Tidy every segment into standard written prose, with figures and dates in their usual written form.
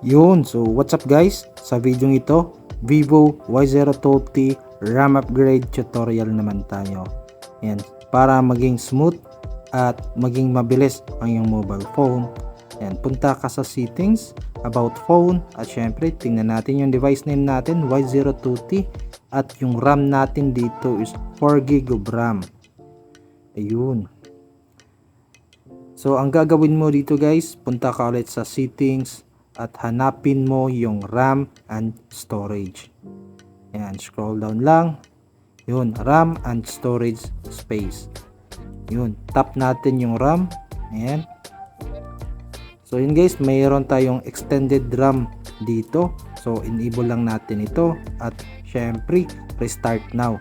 Yun, so what's up guys? Sa video ito, Vivo Y02T RAM upgrade tutorial naman tayo. Yan, para maging smooth at maging mabilis ang iyong mobile phone. Yan, punta ka sa settings, about phone, at syempre tingnan natin yung device name natin, Y02T, at yung RAM natin dito is 4GB of RAM. Ayun. So ang gagawin mo dito guys, punta ka ulit sa settings at hanapin mo yung RAM and storage. Ayan, scroll down lang. Yun, RAM and storage space. Yun, tap natin yung RAM. Ayan. So yun guys, mayroon tayong extended RAM dito. So enable lang natin ito at syempre restart now.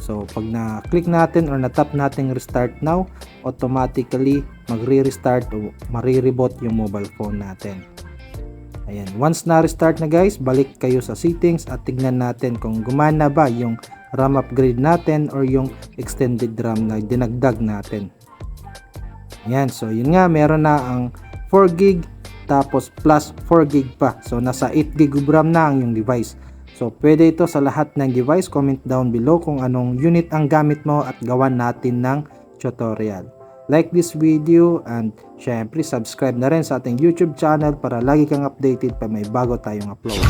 So pag na-click natin or na-tap natin restart now, automatically magre-restart o marireboot yung mobile phone natin. Ayan, once na-restart na guys, balik kayo sa settings at tignan natin kung gumana ba yung RAM upgrade natin or yung extended RAM na dinagdag natin. Ayan, so yun nga, meron na ang 4GB tapos plus 4GB pa. So nasa 8GB of RAM na ang yung device. So pwede ito sa lahat ng device. Comment down below kung anong unit ang gamit mo at gawan natin ng tutorial. Like this video and syempre subscribe na rin sa ating YouTube channel para lagi kang updated pa may bago tayong upload.